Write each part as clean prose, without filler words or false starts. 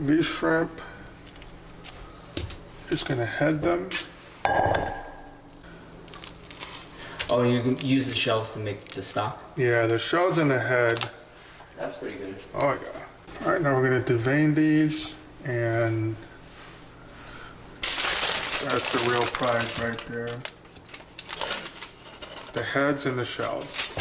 these shrimp, just gonna head them. Oh, you can use the shells to make the stock? Yeah, the shells in the head. That's pretty good. Oh yeah. All right, now we're gonna devein these, and that's the real prize right there. The heads and the shells.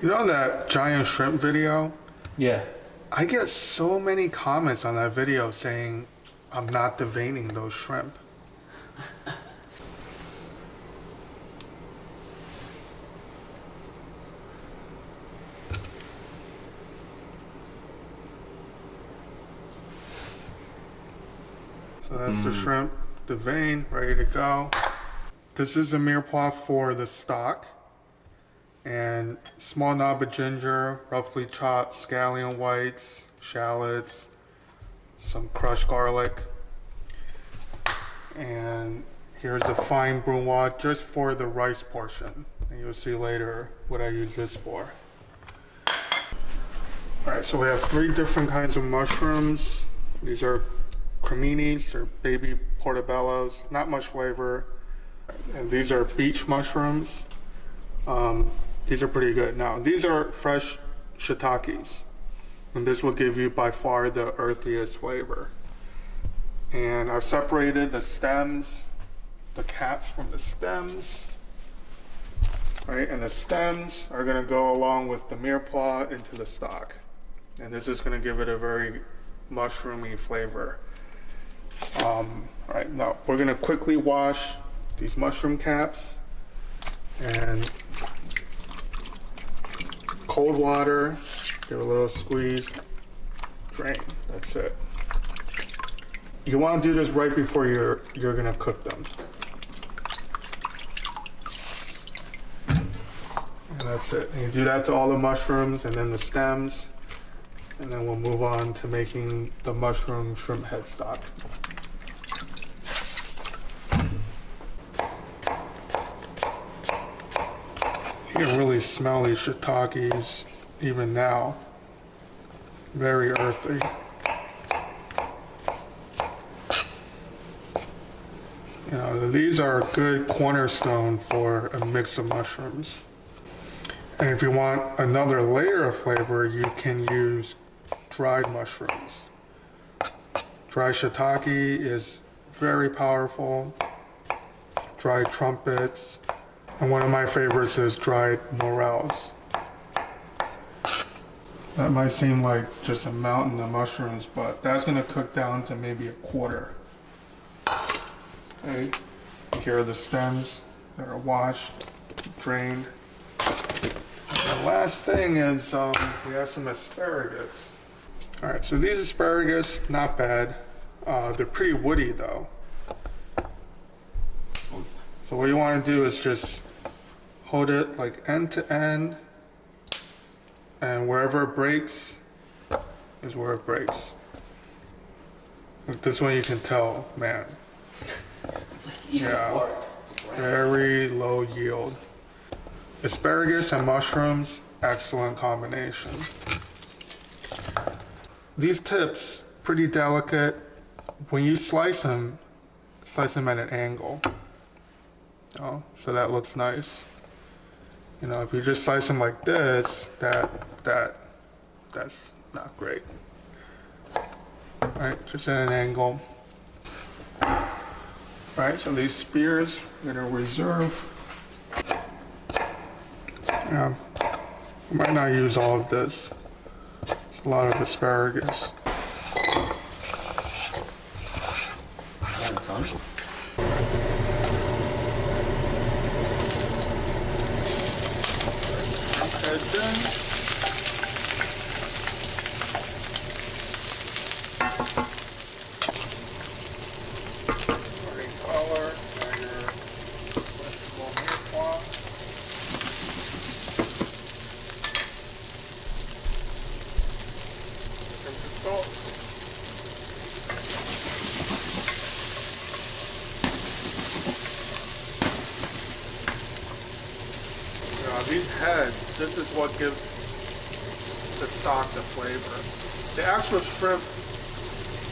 You know that giant shrimp video? Yeah. I get so many comments on that video saying I'm not deveining those shrimp. So that's the shrimp, devein, ready to go. This is a mirepoix for the stock. And small knob of ginger, roughly chopped scallion whites, shallots, some crushed garlic. And here's a fine brunoise just for the rice portion. And you'll see later what I use this for. All right, so we have 3 different kinds of mushrooms. These are creminis, they're baby portobellos, not much flavor. And these are beach mushrooms. These are pretty good. Now, these are fresh shiitakes, and this will give you by far the earthiest flavor. And I've separated the stems, the caps from the stems, right? And the stems are gonna go along with the mirepoix into the stock. And this is gonna give it a very mushroomy flavor. All right, now we're gonna quickly wash these mushroom caps, and cold water, give a little squeeze, drain, that's it. You want to do this right before you're gonna cook them. And that's it. And you do that to all the mushrooms and then the stems, and then we'll move on to making the mushroom shrimp head stock. You can really smell these shiitakes even now. Very earthy. You know, these are a good cornerstone for a mix of mushrooms. And if you want another layer of flavor, you can use dried mushrooms. Dried shiitake is very powerful. Dried trumpets. And one of my favorites is dried morels. That might seem like just a mountain of mushrooms, but that's gonna cook down to maybe a quarter. Okay, here are the stems that are washed, drained. And the last thing is we have some asparagus. All right, so these asparagus, not bad. They're pretty woody though. So what you wanna do is just hold it like end to end, and wherever it breaks is where it breaks. With this one you can tell, man. It's like eating pork. Very low yield. Asparagus and mushrooms, excellent combination. These tips, pretty delicate. When you slice them at an angle. Oh, so that looks nice. You know, if you just slice them like this, that's not great. All right, just at an angle. All right, so these spears we're gonna reserve. Yeah, we might not use all of this. It's a lot of asparagus. That's on. Head in. Green color, and your vegetable mirepoix. And some salt. These heads, this is what gives the stock the flavor. The actual shrimp,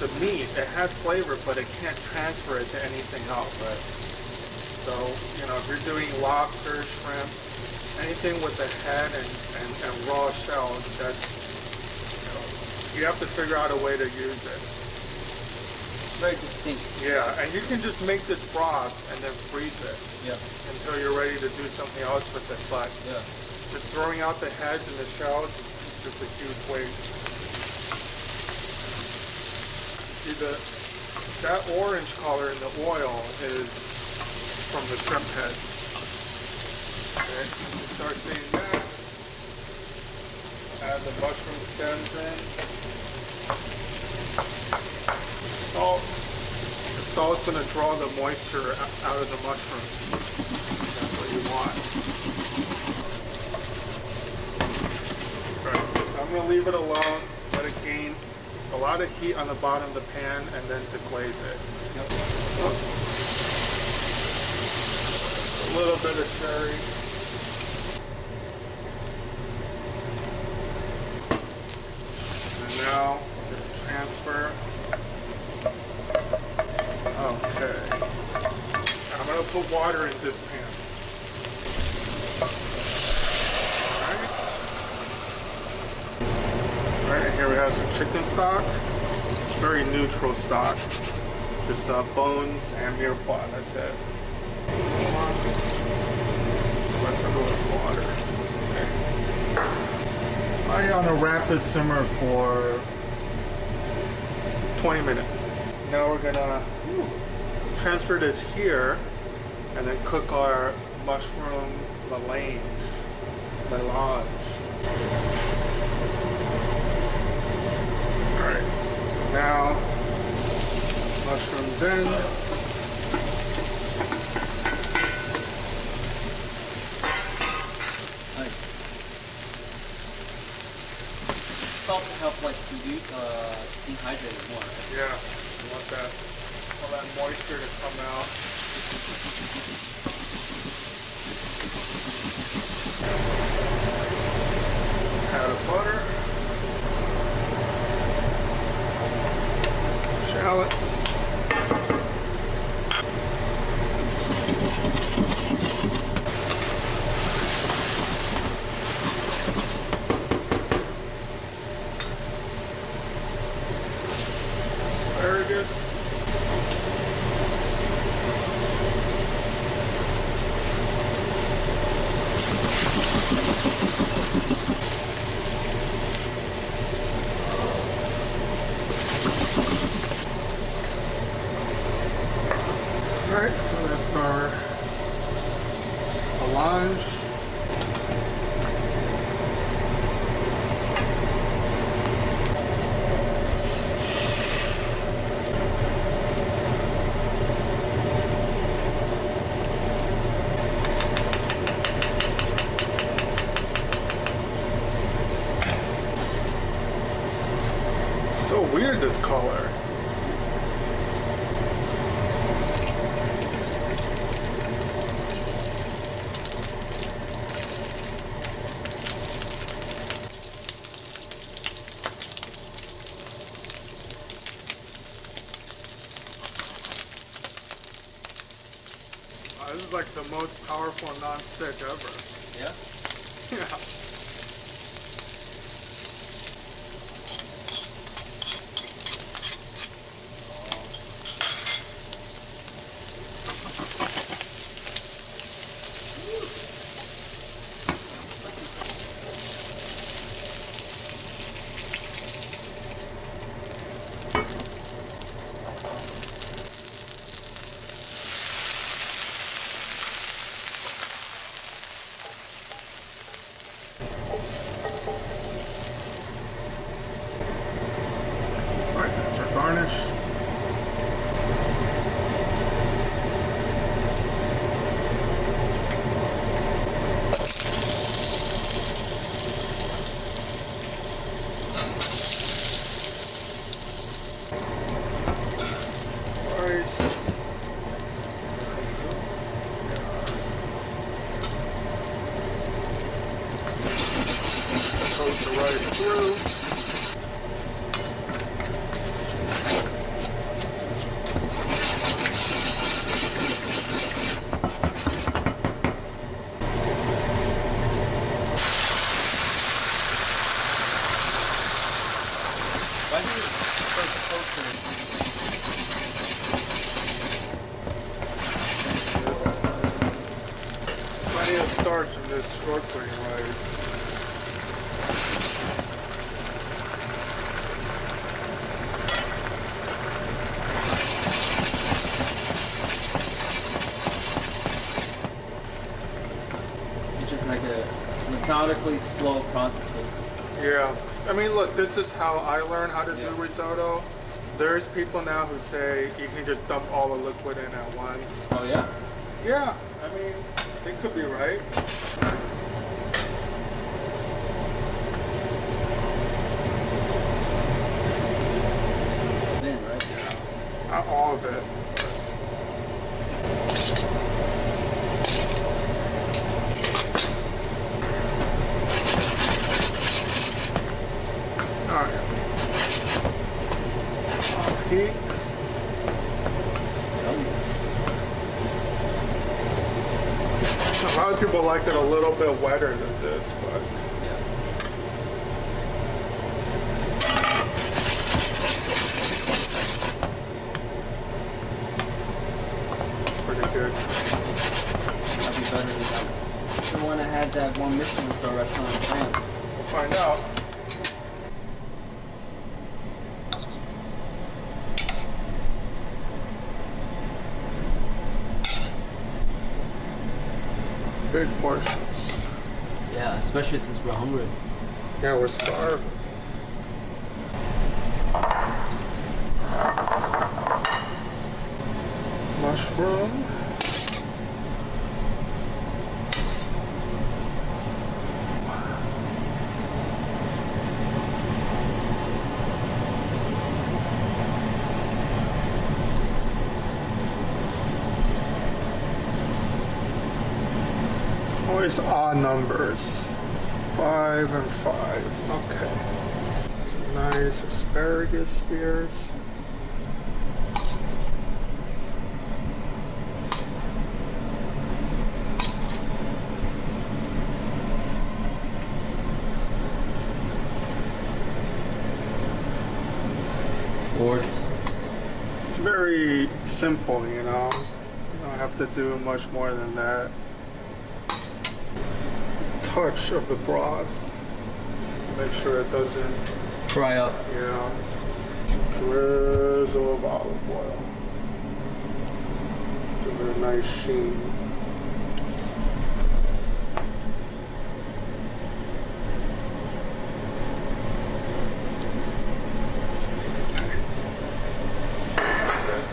the meat, it has flavor, but it can't transfer it to anything else. Right. So, you know, if you're doing lobster, shrimp, anything with the head and raw shells, that's, you know, you have to figure out a way to use it. Very distinct. Yeah, and you can just make this broth and then freeze it. Yeah. Until you're ready to do something else with it. But Yeah. just throwing out the heads and the shells is just a huge waste. See, that orange color in the oil is from the shrimp head. Okay, you start seeing that. Add the mushroom stems in. Salt. The salt's going to draw the moisture out of the mushroom. That's what you want. Right. I'm going to leave it alone. Let it gain a lot of heat on the bottom of the pan and then deglaze it. Yep. Oh. A little bit of cherry. And now transfer. Okay. I'm going to put water in this pan. Alright, and here we have some chicken stock. Very neutral stock. Just bones and mirepoix, that's it. Let's go with water. Okay. I'm on a rapid simmer for 20 minutes. Now we're gonna transfer this here and then cook our mushroom melange. Alright, now mushrooms in. Nice. Salt to help like dehydrate it more. Right? Yeah, you want that, all that moisture to come out. Add of butter. Shallots. Asparagus. Alright, so that's our melange. So weird, this color. This is like the most powerful non-stick ever. Yeah. Yeah. Alright, that's our garnish. Rice. Coat the rice through. starch in this short grain rice. It's just like a methodically slow processing. Yeah. I mean, look, this is how I learned how to do risotto. There's people now who say you can just dump all the liquid in at once. Oh yeah? Yeah, I mean, they could be right. Then, right? Not all of it. Alright. Off heat. A lot of people like it a little bit wetter than this, but Yeah. it's pretty good. That'd be better than that. The one that had that one Michelin star restaurant in France. We'll find out. Big portions. Yeah, especially since we're hungry. Yeah, we're starved. Mushroom. Always odd numbers. 5 and 5. Okay. Some nice asparagus spears. Gorgeous. It's very simple, you know. You don't have to do much more than that. Touch of the broth. Make sure it doesn't, Dry up. you know, drizzle of olive oil. Give it a nice sheen. That's it.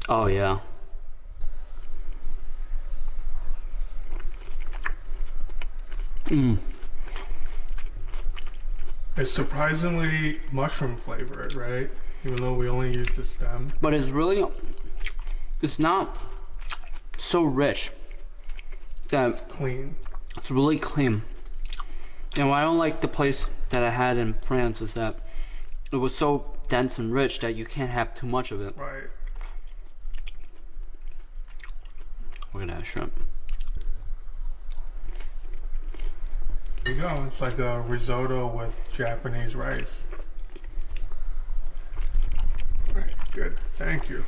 Oh yeah. It's surprisingly mushroom flavored, right? Even though we only use the stem. But it's not so rich that It's clean. it's really clean. And what I don't like the place that I had in France is that it was so dense and rich that you can't have too much of it. Right. Look at that shrimp. There you go. It's like a risotto with Japanese rice. All right, good. Thank you.